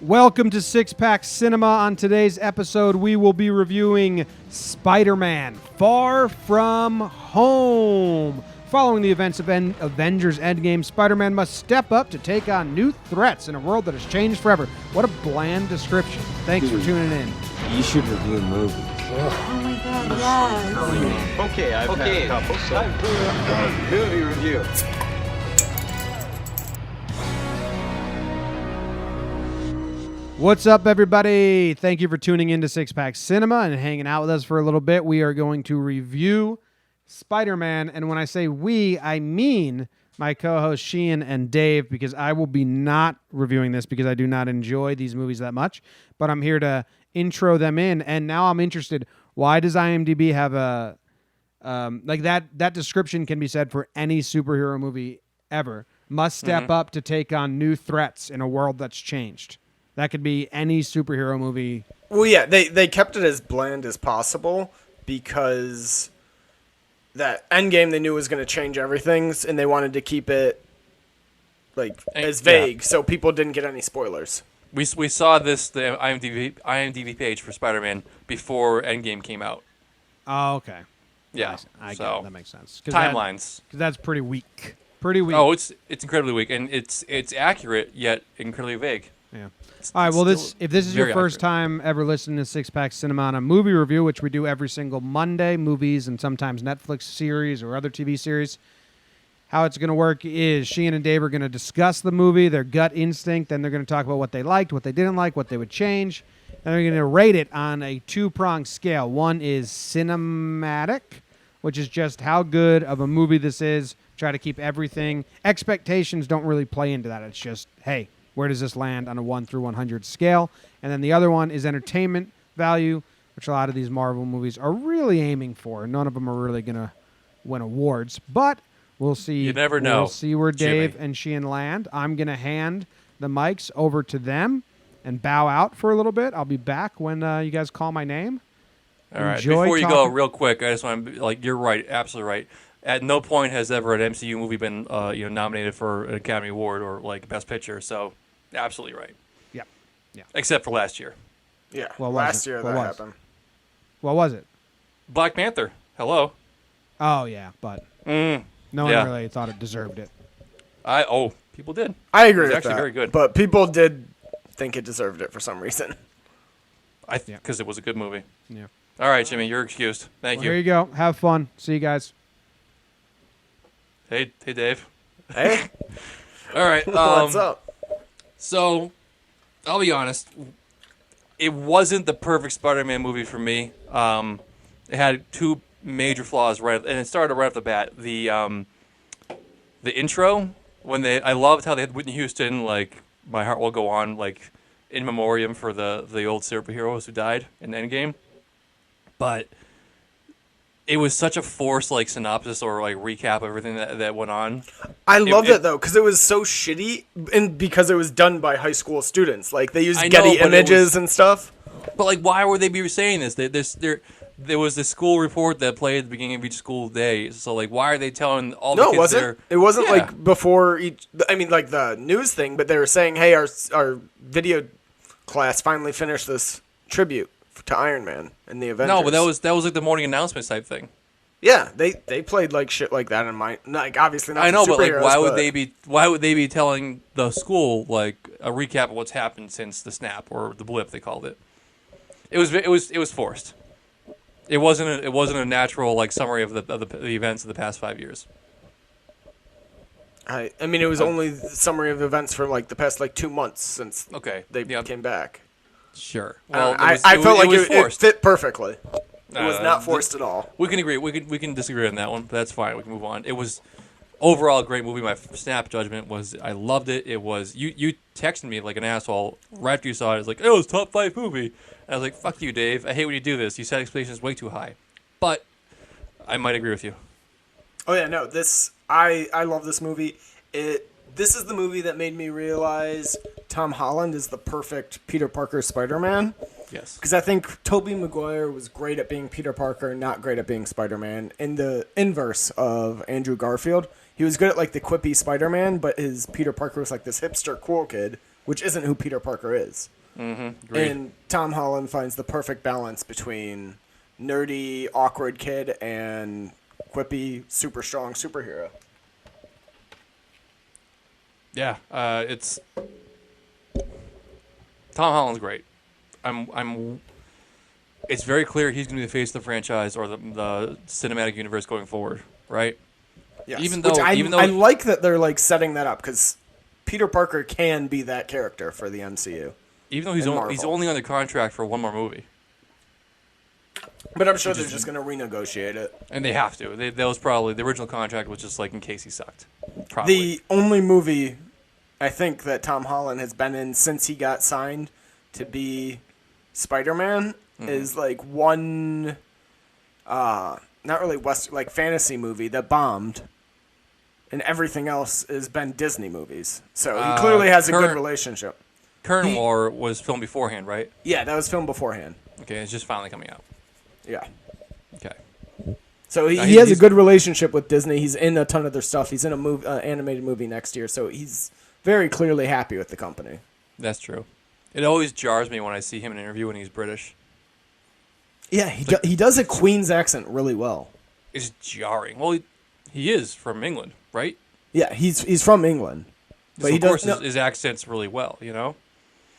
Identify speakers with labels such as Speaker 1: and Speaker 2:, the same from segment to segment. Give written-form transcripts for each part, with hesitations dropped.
Speaker 1: Welcome to Six Pack Cinema. On today's episode, we will be reviewing Spider-Man: Far From Home. Following the events of Avengers Endgame, Spider-Man must step up to take on new threats in a world that has changed forever. What a bland description. Thanks for tuning in.
Speaker 2: You should review movies.
Speaker 3: Oh my god, yes.
Speaker 2: Okay, I've had a couple, so time for a movie review.
Speaker 1: What's up, everybody? Thank you for tuning in to Six Pack Cinema and hanging out with us for a little bit. We are going to review Spider-Man, and when I say we, I mean my co-hosts Sheehan and Dave, because I will be not reviewing this because I do not enjoy these movies that much, but I'm here to intro them in, and now I'm interested. Why does IMDb have a like that description can be said for any superhero movie ever? Must step up to take on new threats in a world that's changed. That could be any superhero movie.
Speaker 4: Well, yeah, they kept it as bland as possible because that Endgame they knew was going to change everything, and they wanted to keep it as vague, so people didn't get any spoilers.
Speaker 5: We saw the IMDb page for Spider-Man before Endgame came out.
Speaker 1: Oh, okay.
Speaker 5: Yeah,
Speaker 1: I get
Speaker 5: so
Speaker 1: it. That makes sense.
Speaker 5: timelines.
Speaker 1: Because that's pretty weak. Pretty weak.
Speaker 5: Oh, it's incredibly weak, and it's accurate yet incredibly vague.
Speaker 1: Yeah. All right. Well, if this is your
Speaker 5: very
Speaker 1: first
Speaker 5: accurate.
Speaker 1: time ever listening to Six Pack Cinema on a movie review, which we do every single Monday, movies and sometimes Netflix series or other TV series, how it's going to work is Sheehan and Dave are going to discuss the movie, their gut instinct, then they're going to talk about what they liked, what they didn't like, what they would change, and they're going to rate it on a two-pronged scale. One is cinematic, which is just how good of a movie this is. Try to keep everything. Expectations don't really play into that. It's just, hey, where does this land on a 1 through 100 scale? And then the other one is entertainment value, which a lot of these Marvel movies are really aiming for. None of them are really going to win awards, but we'll see.
Speaker 5: You never know,
Speaker 1: We'll see where Dave
Speaker 5: Jimmy.
Speaker 1: and Sheehan land. I'm going to hand the mics over to them and bow out for a little bit. I'll be back when you guys call my name.
Speaker 5: All right.
Speaker 1: Enjoy
Speaker 5: Before you go,
Speaker 1: talking-
Speaker 5: real quick, I just want to you're right, absolutely right. At no point has ever an MCU movie been nominated for an Academy Award or Best Picture. So. Absolutely right.
Speaker 1: Yeah.
Speaker 5: Except for last year.
Speaker 4: Yeah,
Speaker 1: What was
Speaker 4: last
Speaker 1: it?
Speaker 4: year
Speaker 1: What
Speaker 4: that
Speaker 1: was?
Speaker 4: happened.
Speaker 1: What was it?
Speaker 5: Black Panther. Hello.
Speaker 1: Oh, yeah, but no one
Speaker 5: yeah.
Speaker 1: really thought it deserved it.
Speaker 5: People did.
Speaker 4: I agree
Speaker 5: It was
Speaker 4: with
Speaker 5: actually
Speaker 4: that,
Speaker 5: very good.
Speaker 4: but people did think it deserved it for some reason.
Speaker 5: Because it was a good movie.
Speaker 1: Yeah.
Speaker 5: All right, Jimmy, you're excused. Thank
Speaker 1: Well,
Speaker 5: you.
Speaker 1: here you go. Have fun. See you guys.
Speaker 5: Hey, Dave.
Speaker 4: Hey,
Speaker 5: All right.
Speaker 4: what's up?
Speaker 5: So, I'll be honest. It wasn't the perfect Spider-Man movie for me. It had two major flaws and it started right off the bat. The intro I loved how they had Whitney Houston "My Heart Will Go On" in memoriam for the old superheroes who died in Endgame, but it was such a forced synopsis or recap of everything that went on.
Speaker 4: I loved it though because it was so shitty, and because it was done by high school students. They used
Speaker 5: I know,
Speaker 4: Getty
Speaker 5: but it
Speaker 4: images
Speaker 5: was-
Speaker 4: and stuff.
Speaker 5: But why would they be saying this? There was this school report that played at the beginning of each school day. So why are they telling all the
Speaker 4: No,
Speaker 5: kids
Speaker 4: it wasn't.
Speaker 5: there?
Speaker 4: It wasn't
Speaker 5: Yeah.
Speaker 4: before each. I mean, the news thing, but they were saying, "Hey, our video class finally finished this tribute to Iron Man and the Avengers."
Speaker 5: No, but that was the morning announcement type thing.
Speaker 4: Yeah, they played shit like that in my obviously not.
Speaker 5: I know,
Speaker 4: the
Speaker 5: but
Speaker 4: superheroes,
Speaker 5: why would they be telling the school a recap of what's happened since the snap or the blip they called it? It was forced. It wasn't a natural summary of the events of the past 5 years.
Speaker 4: I mean, it was only the summary of events for the past 2 months since
Speaker 5: Okay,
Speaker 4: they
Speaker 5: yeah,
Speaker 4: came back.
Speaker 5: sure.
Speaker 4: I felt like it
Speaker 5: forced.
Speaker 4: fit perfectly. It was not forced at all.
Speaker 5: We can agree. We can disagree on that one, but that's fine. We can move on. It was overall a great movie. My snap judgment was I loved it. It was you texted me like an asshole right after you saw it. It was like, it was top 5 movie. And I was like, fuck you, Dave. I hate when you do this. You set expectations way too high. But I might agree with you.
Speaker 4: Oh yeah, no, I love this movie. This is the movie that made me realize Tom Holland is the perfect Peter Parker Spider-Man.
Speaker 5: Yes.
Speaker 4: Because I think Tobey Maguire was great at being Peter Parker, not great at being Spider-Man. In the inverse of Andrew Garfield, he was good at the quippy Spider-Man, but his Peter Parker was this hipster cool kid which isn't who Peter Parker is.
Speaker 5: Agreed.
Speaker 4: And Tom Holland finds the perfect balance between nerdy, awkward kid and quippy, super strong superhero.
Speaker 5: Yeah, it's Tom Holland's great. It's very clear he's going to be the face of the franchise or the cinematic universe going forward, right?
Speaker 4: Yes.
Speaker 5: Even
Speaker 4: Which
Speaker 5: though
Speaker 4: I like that they're like setting that up because Peter Parker can be that character for the MCU.
Speaker 5: Even though he's
Speaker 4: Marvel.
Speaker 5: only under contract for one more movie,
Speaker 4: But I'm sure they're just going to renegotiate it.
Speaker 5: and they have to. That was probably the original contract was just like in case he sucked. Probably.
Speaker 4: The only movie I think that Tom Holland has been in since he got signed to be Spider-Man is like one, not really Western, like fantasy movie that bombed. And everything else has been Disney movies. So he clearly has a good relationship.
Speaker 5: Current War was filmed beforehand, right?
Speaker 4: Yeah, that was filmed beforehand.
Speaker 5: Okay, it's just finally coming out.
Speaker 4: Yeah.
Speaker 5: Okay.
Speaker 4: So he
Speaker 5: He's-
Speaker 4: has a good relationship with Disney. He's in a ton of their stuff. He's in a animated movie next year. So he's very clearly happy with the company.
Speaker 5: That's true. It always jars me when I see him in an interview when he's British.
Speaker 4: Yeah, he does a Queen's accent really well.
Speaker 5: It's jarring. Well, he is from England, right?
Speaker 4: Yeah, he's from England. But
Speaker 5: So
Speaker 4: he
Speaker 5: of course
Speaker 4: does.
Speaker 5: his accent's really well, you know?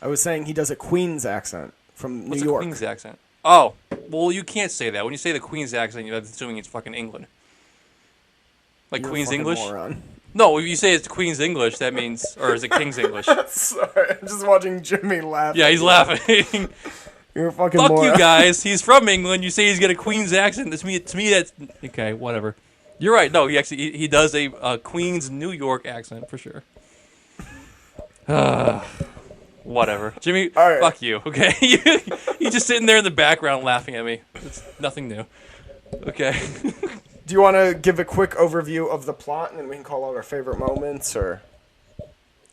Speaker 4: I was saying he does a Queen's accent from
Speaker 5: What's
Speaker 4: New
Speaker 5: a
Speaker 4: York.
Speaker 5: Queen's accent? Oh, well, you can't say that. When you say the Queen's accent, you're assuming it's fucking England. Like
Speaker 4: You're a
Speaker 5: Queen's
Speaker 4: fucking
Speaker 5: English?
Speaker 4: moron.
Speaker 5: No, if you say it's Queen's English, that means, or is it King's English?
Speaker 4: Sorry, I'm just watching Jimmy laugh.
Speaker 5: Yeah, he's laughing.
Speaker 4: You're a fucking
Speaker 5: Fuck
Speaker 4: moron.
Speaker 5: you guys. He's from England. You say he's got a Queen's accent. To me, that's okay. Whatever. You're right. No, he does a Queen's New York accent for sure. Whatever, Jimmy.
Speaker 4: All right.
Speaker 5: Fuck you. Okay, you just sitting there in the background laughing at me. It's nothing new. Okay.
Speaker 4: Do you want to give a quick overview of the plot, and then we can call out our favorite moments, or?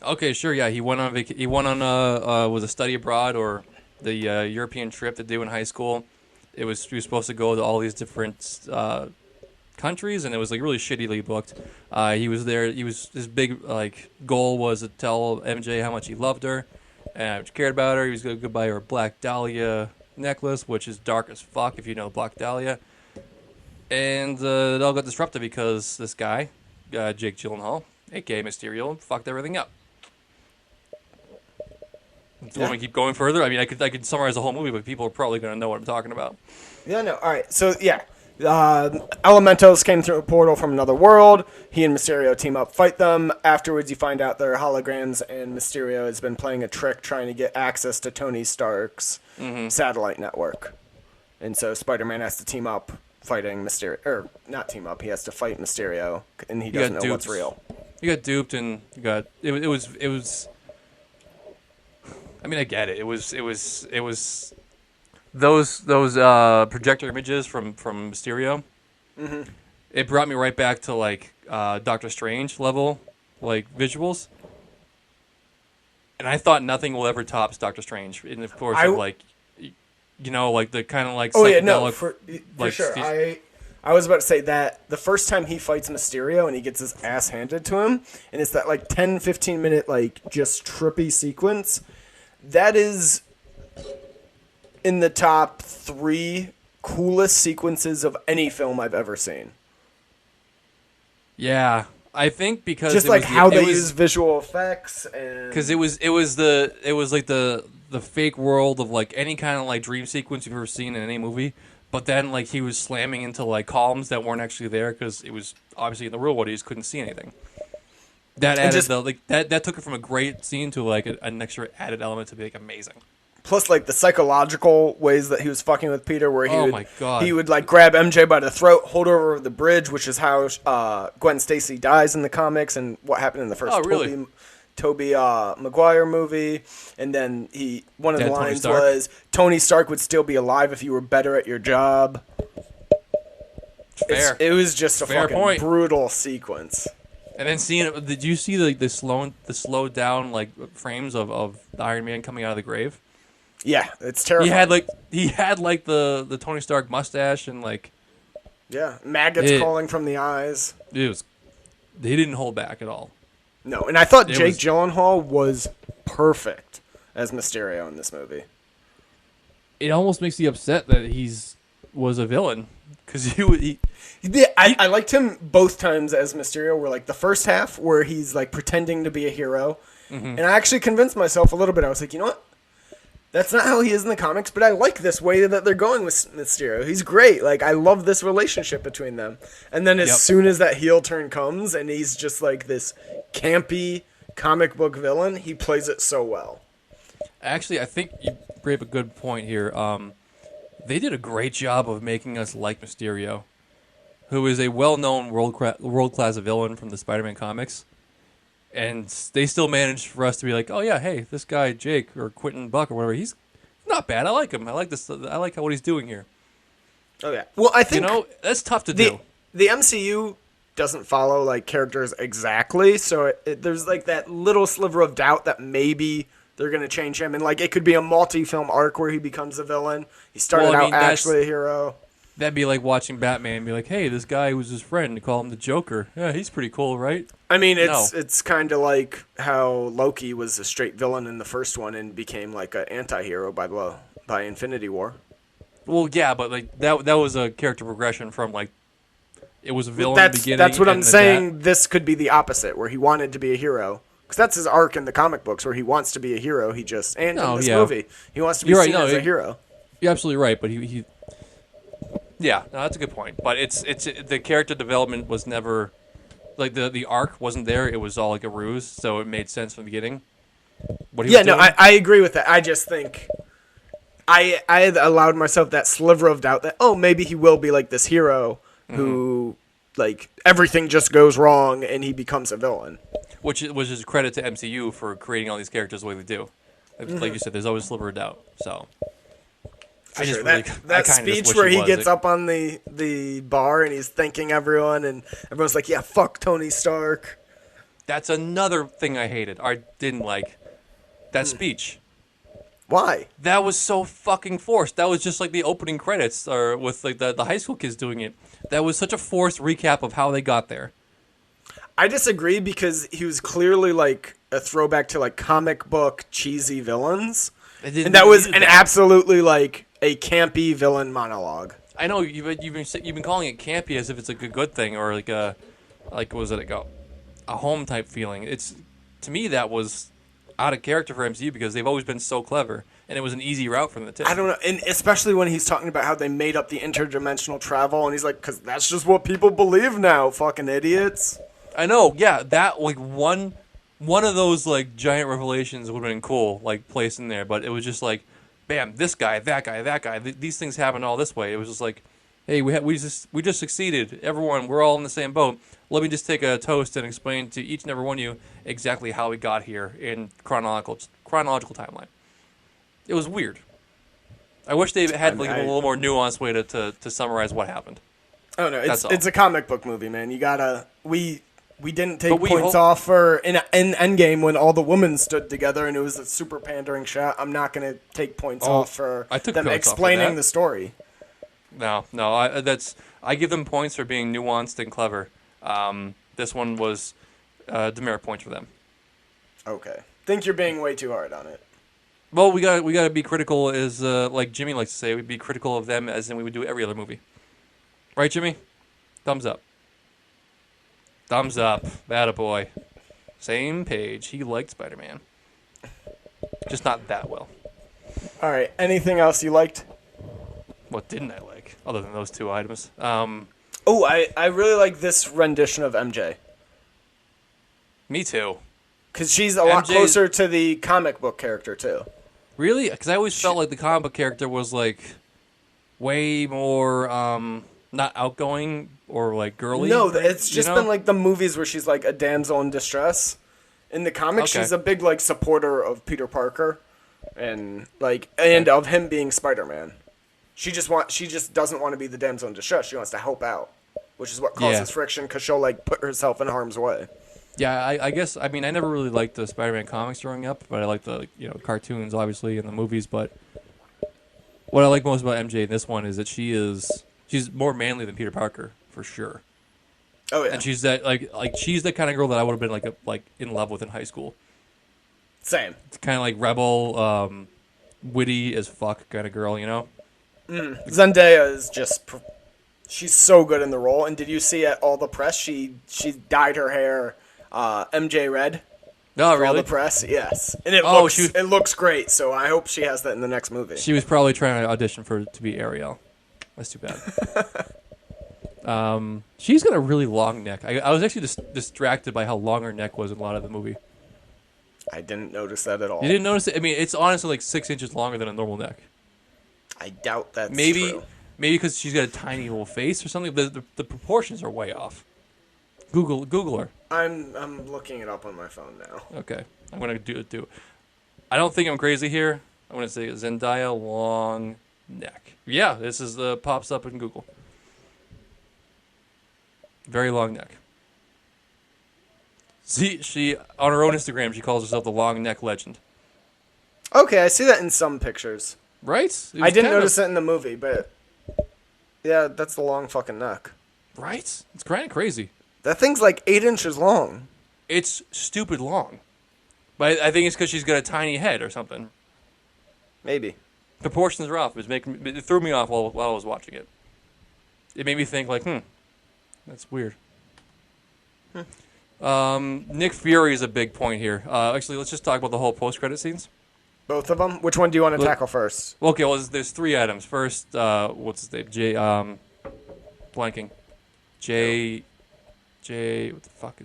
Speaker 5: Okay, sure. Yeah, he went on was a study abroad or the European trip to do in high school. He was supposed to go to all these different countries, and it was like really shittily booked. He was there. His big like goal was to tell MJ how much he loved her and how much he cared about her. He was going to buy her a Black Dahlia necklace, which is dark as fuck if you know Black Dahlia. And it all got disrupted because this guy, Jake Gyllenhaal, aka Mysterio, fucked everything up. Do you want me to keep going further? I mean, I could summarize the whole movie, but people are probably going to know what I'm talking about.
Speaker 4: Yeah, no. All right. So yeah, Elementals came through a portal from another world. He and Mysterio team up, fight them. Afterwards, you find out they're holograms, and Mysterio has been playing a trick trying to get access to Tony Stark's satellite network. And so Spider-Man has to team up, fighting Mysterio, or not team up. He has to fight Mysterio, and he doesn't know what's real.
Speaker 5: You got duped, and you got it was. I mean, I get it. It was those projector images from Mysterio. Mm-hmm. It brought me right back to like Doctor Strange level like visuals, and I thought nothing will ever top Doctor Strange. And of course, like the kind of like
Speaker 4: oh yeah, no,
Speaker 5: psychedelic,
Speaker 4: for
Speaker 5: like,
Speaker 4: sure. I was about to say that the first time he fights Mysterio and he gets his ass handed to him, and it's that like 10-15 minute like just trippy sequence. That is in the top 3 coolest sequences of any film I've ever seen.
Speaker 5: Yeah, I think because
Speaker 4: Just like how they use visual effects and
Speaker 5: because it was like the fake world of like any kind of like dream sequence you've ever seen in any movie, but then like he was slamming into like columns that weren't actually there because it was obviously in the real world. He just couldn't see anything. That added that took it from a great scene to like an extra added element to be like amazing.
Speaker 4: plus like the psychological ways that he was fucking with Peter, where he would like grab MJ by the throat, hold her over the bridge, which is how Gwen Stacy dies in the comics and what happened in the first Tobey Maguire movie. And then one of the lines was Tony Stark would still be alive if you were better at your job.
Speaker 5: Fair.
Speaker 4: It was just a fucking
Speaker 5: point.
Speaker 4: brutal sequence.
Speaker 5: And then did you see the slowed down like frames of the Iron Man coming out of the grave?
Speaker 4: Yeah, it's terrifying.
Speaker 5: He had like the Tony Stark mustache and like
Speaker 4: maggots crawling from the eyes.
Speaker 5: He didn't hold back at all.
Speaker 4: No, and I thought Jake Gyllenhaal was perfect as Mysterio in this movie.
Speaker 5: It almost makes you upset that was a villain because he
Speaker 4: Yeah, I liked him both times as Mysterio. Where like the first half where he's like pretending to be a hero, and I actually convinced myself a little bit. I was like, you know what? That's not how he is in the comics, but I like this way that they're going with Mysterio. He's great. Like I love this relationship between them. And then as soon as that heel turn comes, and he's just like this campy comic book villain, he plays it so well.
Speaker 5: Actually, I think you bring up a good point here. They did a great job of making us like Mysterio, who is a well-known world-class villain from the Spider-Man comics. And they still managed for us to be like, oh yeah, hey, this guy Jake or Quentin Buck or whatever, he's not bad. I like him. I like this. I like what he's doing here.
Speaker 4: Oh yeah. Well, I think
Speaker 5: that's tough to do.
Speaker 4: The MCU doesn't follow like characters exactly, so there's like that little sliver of doubt that maybe they're gonna change him, and like it could be a multi-film arc where he becomes a villain. He started out actually a hero.
Speaker 5: That'd be like watching Batman and be like, hey, this guy was his friend. Call him the Joker. Yeah, he's pretty cool, right?
Speaker 4: I mean, it's kind of like how Loki was a straight villain in the first one and became like an anti-hero by Infinity War.
Speaker 5: Well, yeah, but like that was a character progression from like it was a villain in the beginning.
Speaker 4: That's what I'm saying. This could be the opposite, where he wanted to be a hero. Because that's his arc in the comic books, where he wants to be a hero. In this movie, he wants to be seen as a hero.
Speaker 5: You're absolutely right, but he yeah, no, that's a good point. But it's the character development was never like the arc wasn't there. It was all like a ruse, so it made sense from the beginning.
Speaker 4: I agree with that. I just think I had allowed myself that sliver of doubt that maybe he will be like this hero who like everything just goes wrong and he becomes a villain.
Speaker 5: Which is credit to MCU for creating all these characters the way they do. Like you said, there's always a sliver of doubt. So
Speaker 4: that speech where he gets up on the bar and he's thanking everyone and everyone's like, yeah, fuck Tony Stark.
Speaker 5: That's another thing I hated. I didn't like that speech.
Speaker 4: Why?
Speaker 5: That was so fucking forced. That was just like the opening credits or with like the high school kids doing it. That was such a forced recap of how they got there.
Speaker 4: I disagree because he was clearly like a throwback to like comic book cheesy villains. And that was absolutely like a campy villain monologue.
Speaker 5: I know you've been calling it campy as if it's like a good thing or like a home type feeling. It's to me that was out of character for MCU because they've always been so clever and it was an easy route for them to take.
Speaker 4: I don't know, and especially when he's talking about how they made up the interdimensional travel and he's like, because that's just what people believe now, fucking idiots.
Speaker 5: I know, yeah, that like one of those like giant revelations would have been cool, like placed in there, but it was just like, bam, this guy, that guy. These things happen all this way. It was just like, hey, we just succeeded. Everyone, we're all in the same boat. Let me just take a toast and explain to each and every one of you exactly how we got here in chronological timeline. It was weird. I wish they had like a little more nuanced way to summarize what happened.
Speaker 4: Oh no, it's a comic book movie, man. You gotta We didn't take points off for in Endgame when all the women stood together and it was a super pandering shot. I'm not going to take points off for them explaining the story.
Speaker 5: No, I give them points for being nuanced and clever. This one was demerit points for them.
Speaker 4: Okay, think you're being way too hard on it.
Speaker 5: Well, we got to be critical, as like Jimmy likes to say, we'd be critical of them as in we would do every other movie. Right, Jimmy? Thumbs up. Thumbs up. Attaboy. Same page. He liked Spider-Man. Just not that well.
Speaker 4: All right. Anything else you liked?
Speaker 5: What didn't I like, other than those two items?
Speaker 4: I really like this rendition of MJ.
Speaker 5: Me too.
Speaker 4: Because she's a lot closer to the comic book character, too.
Speaker 5: Really? Because I always felt like the comic book character was, like, way more, not outgoing or, like, girly.
Speaker 4: No, it's just been, like, the movies where she's, like, a damsel in distress. In the comics, she's a big, like, supporter of Peter Parker and, like, of him being Spider-Man. She just doesn't want to be the damsel in distress. She wants to help out, which is what causes friction because she'll, like, put herself in harm's way.
Speaker 5: Yeah, I guess, I mean, I never really liked the Spider-Man comics growing up, but I liked the, cartoons, obviously, and the movies, but what I like most about MJ in this one is that she's more manly than Peter Parker, for sure. Oh, yeah. And she's that, she's the kind of girl that I would have been, like in love with in high school.
Speaker 4: Same.
Speaker 5: It's kind of like rebel, witty as fuck kind of girl, you know?
Speaker 4: Zendaya is just she's so good in the role. And did you see at all the press she dyed her hair MJ red?
Speaker 5: No,
Speaker 4: For all
Speaker 5: really?
Speaker 4: the press, yes. And it
Speaker 5: Oh,
Speaker 4: looks great, so I hope she has that in the next movie.
Speaker 5: She was probably trying to audition to be Ariel. That's too bad. She's got a really long neck. I was actually distracted by how long her neck was in a lot of the movie.
Speaker 4: I didn't notice that at all.
Speaker 5: You didn't notice it? I mean, it's honestly like 6 inches longer than a normal neck.
Speaker 4: I doubt that's
Speaker 5: Maybe
Speaker 4: true.
Speaker 5: because she's got a tiny little face or something. The proportions are way off. Google her.
Speaker 4: I'm looking it up on my phone now.
Speaker 5: Okay, I'm gonna do it. I don't think I'm crazy here. I'm gonna say Zendaya long neck. Yeah, this is pops up in Google. Very long neck. See, she on her own Instagram, she calls herself the long neck legend.
Speaker 4: Okay, I see that in some pictures.
Speaker 5: Right?
Speaker 4: I didn't notice it in the movie, but yeah, that's the long fucking neck.
Speaker 5: Right? It's kind of crazy.
Speaker 4: That thing's like 8 inches long.
Speaker 5: It's stupid long. But I think it's because she's got a tiny head or something.
Speaker 4: Maybe.
Speaker 5: Proportions are off. It threw me off while I was watching it. It made me think like, that's weird. Nick Fury is a big point here. Actually, let's just talk about the whole post-credit scenes.
Speaker 4: Both of them? Which one do you want to tackle first?
Speaker 5: Okay, well, there's 3 items. First, what's his name? Blanking. What the fuck?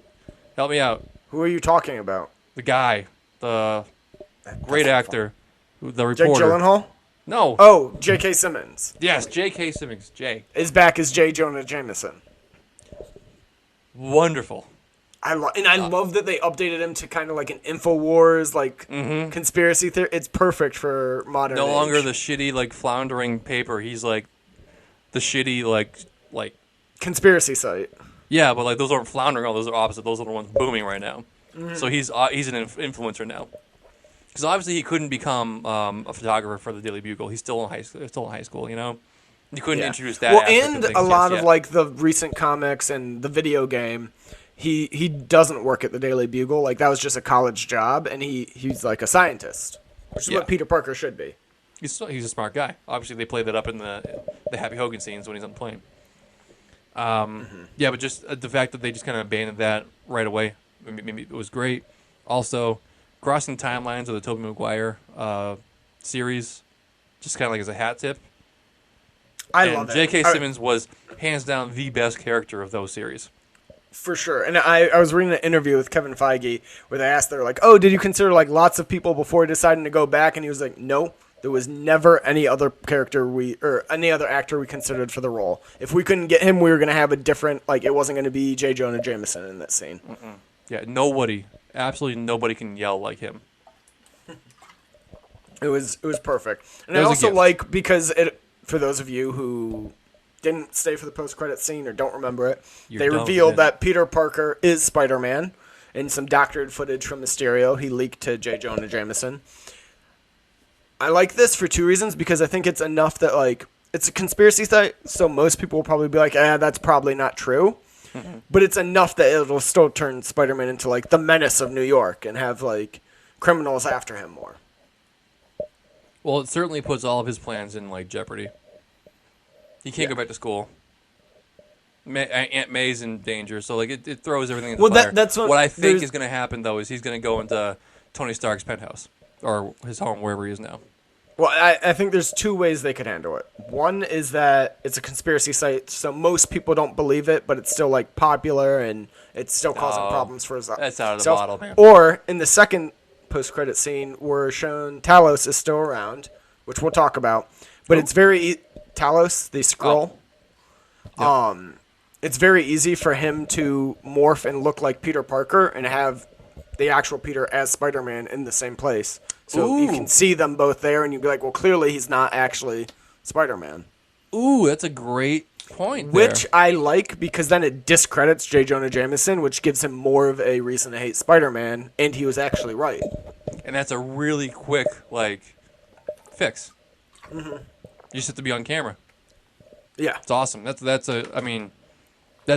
Speaker 5: Help me out.
Speaker 4: Who are you talking about?
Speaker 5: The guy, the great actor, the
Speaker 4: Jake
Speaker 5: reporter.
Speaker 4: Gyllenhaal?
Speaker 5: No.
Speaker 4: Oh, J.K. Simmons
Speaker 5: Yes, J.K. Simmons. Jay.
Speaker 4: is back as J. Jonah Jameson.
Speaker 5: Wonderful.
Speaker 4: I love that they updated him to kind of like an InfoWars, like conspiracy theory. It's perfect for modern.
Speaker 5: No
Speaker 4: age.
Speaker 5: longer the shitty like floundering paper. He's like the shitty like
Speaker 4: conspiracy site.
Speaker 5: yeah, but like those aren't floundering. All those are opposite. Those are the ones booming right now. So he's an influencer now. Because obviously he couldn't become a photographer for the Daily Bugle. He's still in high school. You know, you couldn't introduce that.
Speaker 4: Well,
Speaker 5: aspect
Speaker 4: and
Speaker 5: of things
Speaker 4: a lot
Speaker 5: yet.
Speaker 4: of like the recent comics and the video game. He doesn't work at the Daily Bugle. Like that was just a college job, and he's like a scientist, which is what Peter Parker should be.
Speaker 5: He's a smart guy. Obviously, they play that up in the Happy Hogan scenes when he's on the plane. Yeah, but just the fact that they just kind of abandoned that right away, maybe it was great. Also, crossing timelines of the Tobey Maguire series, just kind of like as a hat tip.
Speaker 4: I love it.
Speaker 5: J.K. Simmons was hands down the best character of those series.
Speaker 4: For sure. And I was reading an interview with Kevin Feige where they asked, they're like, oh, did you consider like lots of people before deciding to go back? And he was like, no, there was never any other character or any other actor we considered for the role. If we couldn't get him, we were going to have a different, like it wasn't going to be J. Jonah Jameson in that scene.
Speaker 5: Yeah, absolutely nobody can yell like him.
Speaker 4: It was perfect. And
Speaker 5: It
Speaker 4: I
Speaker 5: was a
Speaker 4: also
Speaker 5: gift.
Speaker 4: like, because for those of you who didn't stay for the post-credit scene or don't remember it, they revealed that Peter Parker is Spider-Man in some doctored footage from Mysterio he leaked to J. Jonah Jameson. I like this for 2 reasons, because I think it's enough that, like, it's a conspiracy theory, so most people will probably be like, that's probably not true. But it's enough that it'll still turn Spider-Man into, like, the menace of New York and have, like, criminals after him more.
Speaker 5: Well, it certainly puts all of his plans in like jeopardy. He can't go back to school. Aunt May's in danger, so like it throws everything in the fire.
Speaker 4: That's
Speaker 5: what I think is going to happen though is he's going to go into Tony Stark's penthouse or his home wherever he is now.
Speaker 4: Well, I think there's 2 ways they could handle it. One is that it's a conspiracy site, so most people don't believe it, but it's still like popular and it's still causing problems for his.
Speaker 5: That's out of the bottle, man.
Speaker 4: Or in the second post-credit scene, we're shown Talos is still around, which we'll talk about, but it's very Talos, the Skrull. It's very easy for him to morph and look like Peter Parker and have the actual Peter as Spider-Man in the same place. So you can see them both there, and you'd be like, well, clearly he's not actually Spider-Man.
Speaker 5: Ooh, that's a great point.
Speaker 4: Which I like, because then it discredits J. Jonah Jameson, which gives him more of a reason to hate Spider-Man, and he was actually right.
Speaker 5: And that's a really quick like fix. You just have to be on camera.
Speaker 4: Yeah.
Speaker 5: It's awesome. That's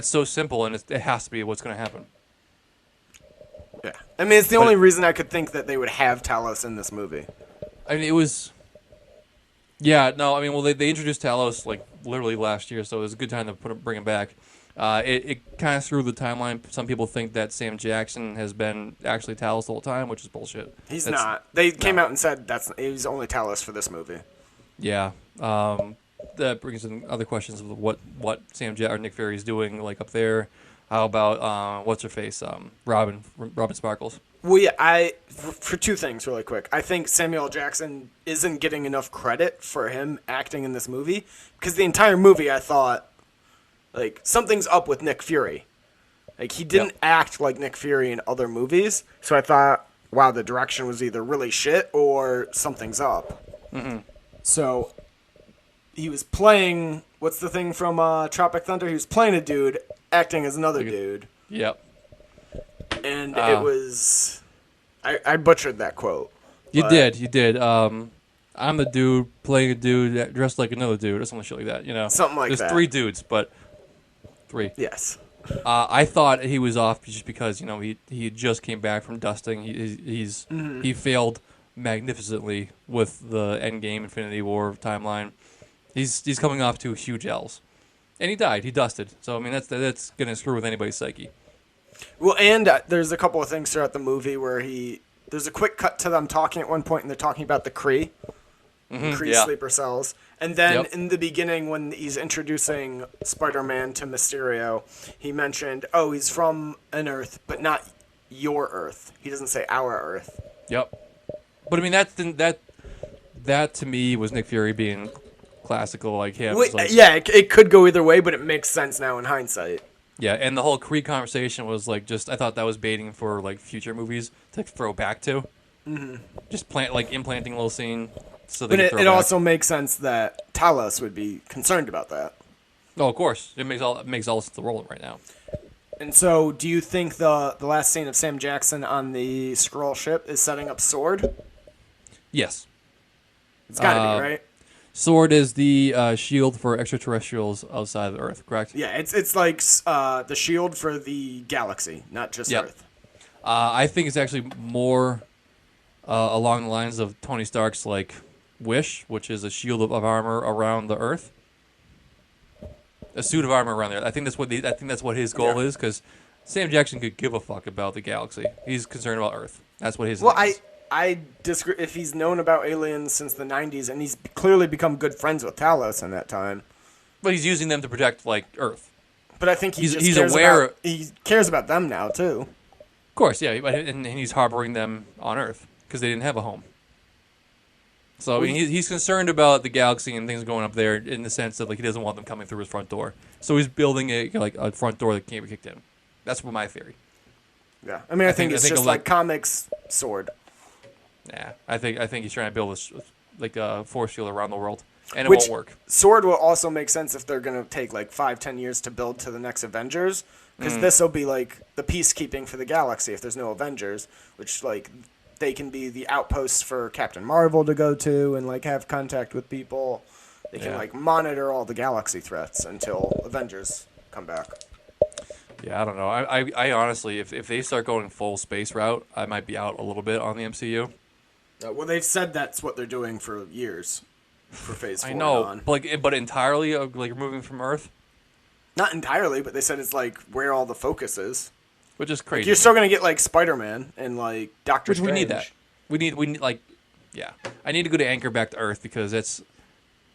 Speaker 5: so simple, and it has to be what's going to happen.
Speaker 4: Yeah. I mean, it's the only reason I could think that they would have Talos in this movie.
Speaker 5: I mean, it was. Yeah, no, I mean, well, they introduced Talos like literally last year, so it was a good time to bring him back. It kind of threw the timeline. Some people think that Sam Jackson has been actually Talos the whole time, which is bullshit.
Speaker 4: He's
Speaker 5: That's-
Speaker 4: not. They came out and said he's only Talos for this movie.
Speaker 5: Yeah. That brings in other questions of what Sam or Nick Fury is doing like up there. How about what's her face? Robin Sparkles.
Speaker 4: Well, yeah, for two things really quick. I think Samuel L. Jackson isn't getting enough credit for him acting in this movie because the entire movie I thought like something's up with Nick Fury. Like he didn't act like Nick Fury in other movies, so I thought, wow, the direction was either really shit or something's up. Mm-hmm. So he was playing what's the thing from Tropic Thunder? He was playing a dude acting as another dude.
Speaker 5: Yep.
Speaker 4: And it was I butchered that quote.
Speaker 5: You did. I'm the dude playing a dude that dressed like another dude or something shit like that. You know,
Speaker 4: Something like
Speaker 5: There's
Speaker 4: that.
Speaker 5: 3 dudes, but 3.
Speaker 4: Yes.
Speaker 5: I thought he was off just because he just came back from dusting. He failed magnificently with the Endgame Infinity War timeline. He's coming off 2 huge L's, and he died. He dusted. So I mean that's gonna screw with anybody's psyche.
Speaker 4: Well, and there's a couple of things throughout the movie where there's a quick cut to them talking at one point, and they're talking about the Kree, Kree sleeper cells. And then in the beginning, when he's introducing Spider-Man to Mysterio, he mentioned, oh, he's from an Earth, but not your Earth. He doesn't say our Earth.
Speaker 5: Yep. But I mean that to me was Nick Fury being classical like him.
Speaker 4: Wait,
Speaker 5: Like,
Speaker 4: yeah, it could go either way, but it makes sense now in hindsight.
Speaker 5: yeah, and the whole Kree conversation was like I thought that was baiting for like future movies to throw back to. Mm-hmm. Just implanting a little scene so they
Speaker 4: But
Speaker 5: can throw
Speaker 4: it
Speaker 5: back.
Speaker 4: also makes sense that Talos would be concerned about that.
Speaker 5: Oh, of course. It makes all sense in the world right now.
Speaker 4: And so, do you think the last scene of Sam Jackson on the Skrull ship is setting up Sword?
Speaker 5: Yes.
Speaker 4: It's got to be, right?
Speaker 5: Sword is the shield for extraterrestrials outside of the Earth, correct?
Speaker 4: Yeah, it's like the shield for the galaxy, not just
Speaker 5: Yep.
Speaker 4: Earth.
Speaker 5: I think it's actually more along the lines of Tony Stark's like wish, which is a shield of armor around the Earth. A suit of armor around there. I think that's what his goal is, because Sam Jackson could give a fuck about the galaxy. He's concerned about Earth. That's what his.
Speaker 4: Well,
Speaker 5: thing is.
Speaker 4: I disagree. If he's known about aliens since the 90s, and he's clearly become good friends with Talos in that time.
Speaker 5: But he's using them to protect like Earth.
Speaker 4: But I think
Speaker 5: He's
Speaker 4: cares
Speaker 5: aware-
Speaker 4: about, he cares about them now too.
Speaker 5: Of course, yeah, and he's harboring them on Earth because they didn't have a home. So I mean, he's concerned about the galaxy and things going up there in the sense that like he doesn't want them coming through his front door. So he's building a front door that can't be kicked in. That's what my theory.
Speaker 4: Yeah, I mean, I think it's
Speaker 5: think
Speaker 4: just
Speaker 5: a
Speaker 4: like
Speaker 5: lot-
Speaker 4: comics Sword.
Speaker 5: Yeah, I think he's trying to build a force field around the world, and it
Speaker 4: Which
Speaker 5: won't work.
Speaker 4: Sword will also make sense if they're gonna take like 5-10 years to build to the next Avengers, because this will be like the peacekeeping for the galaxy if there's no Avengers, which like they can be the outposts for Captain Marvel to go to and like have contact with people. They can
Speaker 5: Yeah.
Speaker 4: like monitor all the galaxy threats until Avengers come back.
Speaker 5: Yeah, I don't know. I honestly, if they start going full space route, I might be out a little bit on the MCU.
Speaker 4: Well, they've said that's what they're doing for years, for Phase 4
Speaker 5: I
Speaker 4: and
Speaker 5: know,
Speaker 4: on.
Speaker 5: but entirely like removing from Earth,
Speaker 4: Not entirely, but they said it's like where all the focus is.
Speaker 5: which is crazy.
Speaker 4: You're still gonna get like Spider-Man and like Doctor
Speaker 5: Which
Speaker 4: Strange.
Speaker 5: we need that. We need like, yeah. I need to go to anchor back to Earth because it's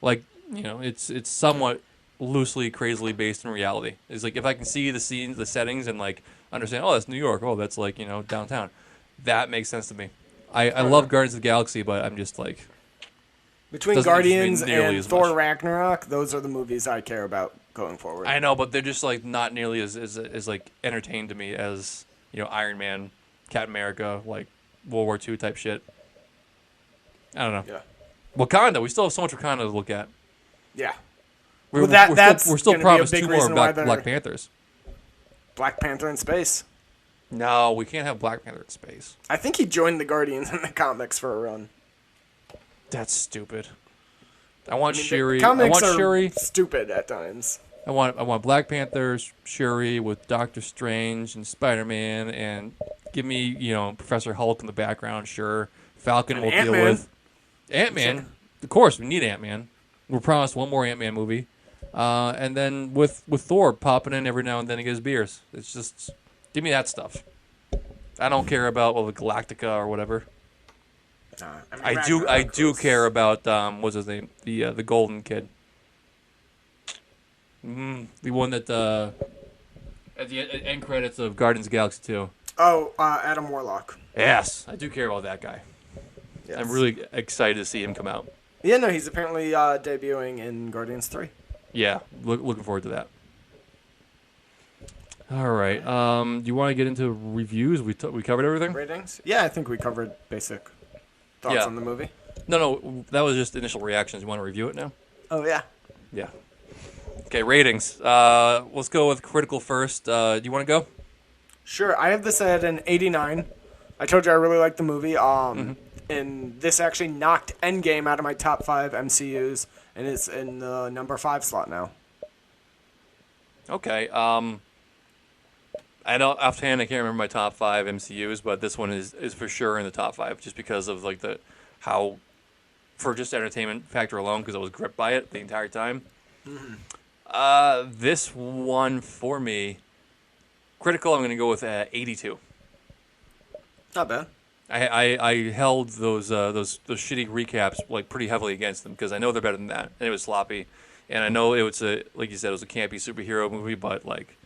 Speaker 5: like it's somewhat loosely, crazily based in reality. It's like if I can see the scenes, the settings, and like understand, oh, that's New York. Oh, that's like downtown. That makes sense to me. I love Guardians of the Galaxy, but I'm just like
Speaker 4: Between
Speaker 5: doesn't interest me
Speaker 4: Guardians
Speaker 5: nearly
Speaker 4: and
Speaker 5: as
Speaker 4: Thor
Speaker 5: much.
Speaker 4: Ragnarok, those are the movies I care about going forward.
Speaker 5: I know, but they're just like not nearly as like entertained to me as Iron Man, Captain America, like World War II type shit. I don't know.
Speaker 4: Yeah.
Speaker 5: Wakanda, we still have so much Wakanda to look at.
Speaker 4: Yeah.
Speaker 5: We're,
Speaker 4: Well, that-
Speaker 5: we're
Speaker 4: that's
Speaker 5: still, we're still
Speaker 4: gonna be a
Speaker 5: promised
Speaker 4: big
Speaker 5: 2 more
Speaker 4: reason why
Speaker 5: Black
Speaker 4: they're-
Speaker 5: Panthers.
Speaker 4: Black Panther in space.
Speaker 5: No, we can't have Black Panther in space.
Speaker 4: I think he joined the Guardians in the comics for a run.
Speaker 5: That's stupid. I want
Speaker 4: I mean,
Speaker 5: Shuri.
Speaker 4: the comics
Speaker 5: I want
Speaker 4: are
Speaker 5: Shuri.
Speaker 4: stupid at times.
Speaker 5: I want Black Panther, Shuri with Doctor Strange and Spider-Man and Give me, Professor Hulk in the background, sure. Falcon
Speaker 4: And
Speaker 5: we'll
Speaker 4: Ant-Man.
Speaker 5: deal with. Ant-Man, of course, we need Ant-Man. We're promised one more Ant-Man movie. And then with Thor popping in every now and then to get his beers. It's just, give me that stuff. I don't care about, the Galactica or whatever. I do
Speaker 4: Ragnarok
Speaker 5: care about, what's his name? The golden kid. The one that, at the end credits of Guardians of the Galaxy 2.
Speaker 4: Oh, Adam Warlock.
Speaker 5: Yes, I do care about that guy.
Speaker 4: Yes.
Speaker 5: I'm really excited to see him come out.
Speaker 4: Yeah, no, he's apparently debuting in Guardians 3.
Speaker 5: Yeah, looking forward to that. All right. Do you want to get into reviews? We covered everything?
Speaker 4: Ratings? Yeah, I think we covered basic thoughts
Speaker 5: Yeah.
Speaker 4: on the movie.
Speaker 5: No, that was just initial reactions. You want to review it now?
Speaker 4: Oh, yeah.
Speaker 5: Yeah. Okay, ratings. Let's go with critical first. Do you want to go?
Speaker 4: Sure, I have this at an 89. I told you I really liked the movie. And this actually knocked Endgame out of my top 5 MCUs, and it's in the number 5 slot now.
Speaker 5: Okay. I don't offhand. I can't remember my top 5 MCUs, but this one is for sure in the top 5, just because of like how, for just entertainment factor alone, because I was gripped by it the entire time. This one for me, critical. I'm going to go with 82.
Speaker 4: Not bad.
Speaker 5: I held those shitty recaps like pretty heavily against them because I know they're better than that, and it was sloppy, and I know it was like you said, it was a campy superhero movie, but like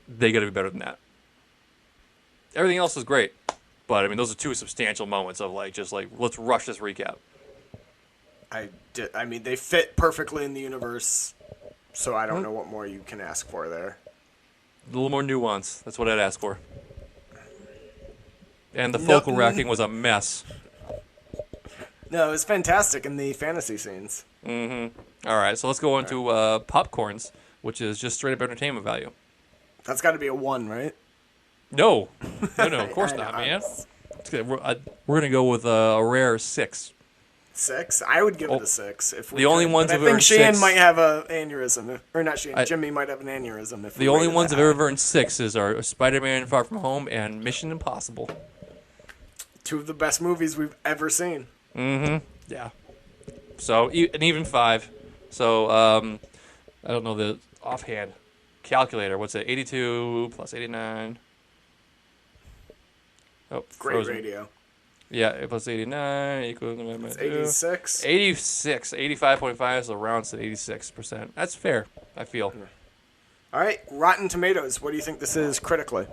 Speaker 5: they got to be better than that. Everything else is great, but I mean those are two substantial moments of like just like let's rush this recap.
Speaker 4: I mean, they fit perfectly in the universe, so I don't know what more you can ask for there.
Speaker 5: A little more nuance. That's what I'd ask for. And the focal racking was a mess.
Speaker 4: No, it was fantastic in the fantasy scenes.
Speaker 5: All right, so let's go on to Popcorns, which is just straight up entertainment value.
Speaker 4: That's got to be a 1, right?
Speaker 5: No, of course
Speaker 4: I
Speaker 5: not,
Speaker 4: know.
Speaker 5: man. It's good. We're gonna go with a rare 6.
Speaker 4: 6? I would give it a 6. If we
Speaker 5: the only
Speaker 4: could,
Speaker 5: ones
Speaker 4: but
Speaker 5: I've
Speaker 4: I think
Speaker 5: earned
Speaker 4: Shane
Speaker 5: 6.
Speaker 4: might have an aneurysm, or not Shane. Jimmy might have an aneurysm. If
Speaker 5: The only ones I've ever earned 6 are Spider-Man: Far From Home and Mission Impossible.
Speaker 4: 2 of the best movies we've ever seen.
Speaker 5: Yeah. So an even 5. So I don't know the offhand calculator. What's it? 82 plus 89. Oh,
Speaker 4: Great
Speaker 5: frozen.
Speaker 4: radio.
Speaker 5: Yeah, plus 89 equals
Speaker 4: It's 86.
Speaker 5: 86. 85.5, so rounds to 86%. That's fair, I feel.
Speaker 4: All right, Rotten Tomatoes. What do you think this is critically?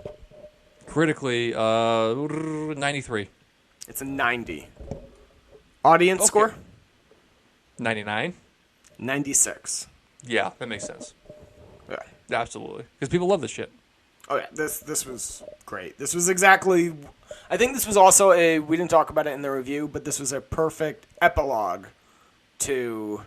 Speaker 5: Critically, 93.
Speaker 4: It's a 90. Audience
Speaker 5: Okay.
Speaker 4: score?
Speaker 5: 99?
Speaker 4: 96.
Speaker 5: Yeah, that makes sense.
Speaker 4: Yeah.
Speaker 5: Absolutely. Because people love this shit.
Speaker 4: Oh yeah, this was great. This was exactly. I think this was also we didn't talk about it in the review, but this was a perfect epilogue to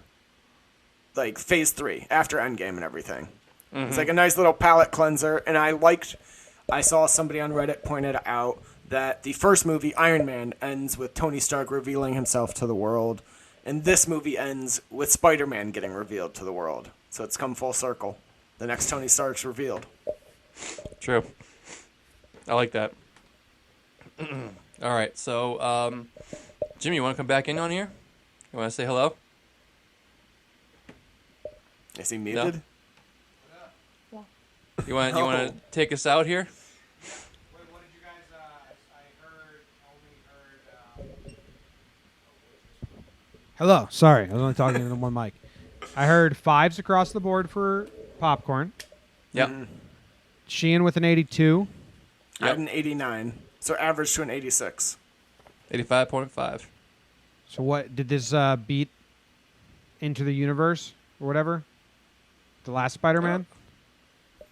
Speaker 4: like Phase 3 after Endgame and everything. It's like a nice little palate cleanser, and I saw somebody on Reddit pointed out that the first movie, Iron Man, ends with Tony Stark revealing himself to the world, and this movie ends with Spider-Man getting revealed to the world. So it's come full circle. The next Tony Stark's revealed.
Speaker 5: True. I like that. All right, so Jimmy, you want to come back in on here? You want to say hello?
Speaker 4: Is he muted?
Speaker 5: You want to take us out here?
Speaker 1: What did you guys? I heard. Hello. Sorry, I was only talking into one mic. I heard 5s across the board for popcorn.
Speaker 5: Yep.
Speaker 1: Sheehan with an 82.
Speaker 4: I had an 89, so average to an 86.
Speaker 5: 85.5.
Speaker 1: So what did this beat Into the Universe or whatever? The last Spider-Man.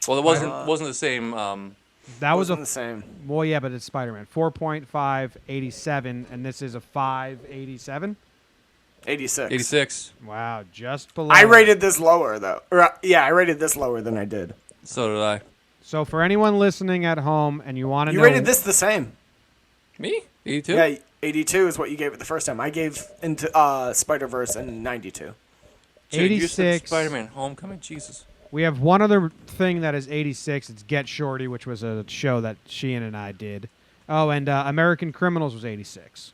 Speaker 5: Well, it wasn't the same.
Speaker 1: That was
Speaker 4: Wasn't the same.
Speaker 1: well, yeah, but it's Spider-Man. 4.5, 87, and this is a 5, 87.
Speaker 4: 86.
Speaker 5: 86.
Speaker 1: Wow, just below.
Speaker 4: I rated this lower though. I rated this lower than I did.
Speaker 5: So did I.
Speaker 1: So for anyone listening at home and you want to
Speaker 4: You
Speaker 1: know,
Speaker 4: rated this the same.
Speaker 5: Me? 82?
Speaker 4: Yeah, 82 is what you gave it the first time. I gave Into Spider-Verse in 92.
Speaker 5: Dude, you said
Speaker 1: 86
Speaker 5: Spider-Man Homecoming? Jesus.
Speaker 1: We have one other thing that is 86. It's Get Shorty, which was a show that Sheehan and I did. Oh, and American Criminals was 86.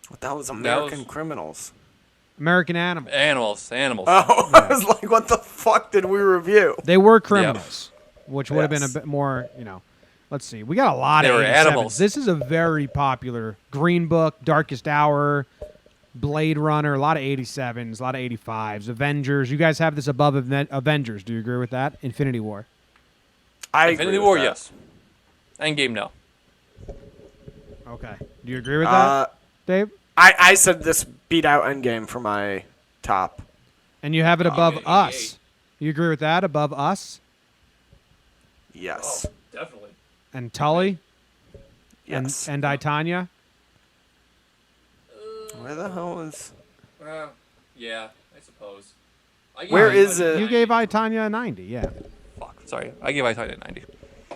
Speaker 4: What, that was American
Speaker 5: was-
Speaker 4: Criminals.
Speaker 1: American Animals.
Speaker 5: Animals.
Speaker 4: Oh, I was like, what the fuck did we review?
Speaker 1: They were criminals, which would have been a
Speaker 4: Yes.
Speaker 1: bit more, Let's see. We got a lot
Speaker 5: They
Speaker 1: of
Speaker 5: were
Speaker 1: 87s.
Speaker 5: animals.
Speaker 1: This is a very popular Green Book, Darkest Hour, Blade Runner, a lot of 87s, a lot of 85s, Avengers. You guys have this above Avengers. Do you agree with that? Infinity War.
Speaker 4: I
Speaker 5: Infinity
Speaker 4: agree with
Speaker 5: War,
Speaker 4: that.
Speaker 5: yes. Endgame, no.
Speaker 1: Okay. Do you agree with that, Dave?
Speaker 4: I said this beat out Endgame for my top.
Speaker 1: And you have it above
Speaker 5: 88.
Speaker 1: Us. You agree with that? Above Us
Speaker 4: Yes.
Speaker 5: Definitely.
Speaker 1: and Tully
Speaker 4: Yes.
Speaker 1: and I, Tanya?
Speaker 4: Where the hell is...
Speaker 5: Yeah, I suppose.
Speaker 4: Where is it?
Speaker 1: You gave I, Tanya a 90, yeah.
Speaker 5: Fuck, sorry. I gave Italian 90.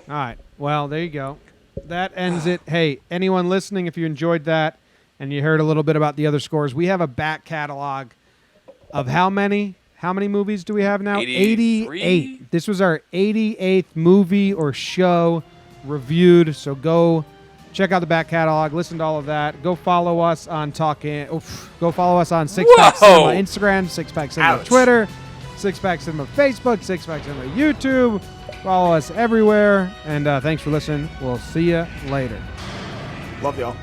Speaker 1: All right. Well, there you go. That ends it. Hey, anyone listening, if you enjoyed that and you heard a little bit about the other scores, we have a back catalog of how many? How many movies do we have now?
Speaker 5: 83?
Speaker 1: 88. This was our 88th movie or show reviewed. So go check out the back catalog. Listen to all of that. Go follow us on Go follow us on Six Pack
Speaker 5: Whoa!
Speaker 1: Cinema Instagram, Six Pack Cinema
Speaker 4: Ouch.
Speaker 1: Twitter, Six Pack Cinema Facebook, Six Pack Cinema YouTube. Follow us everywhere. And thanks for listening. We'll see you later.
Speaker 4: Love y'all.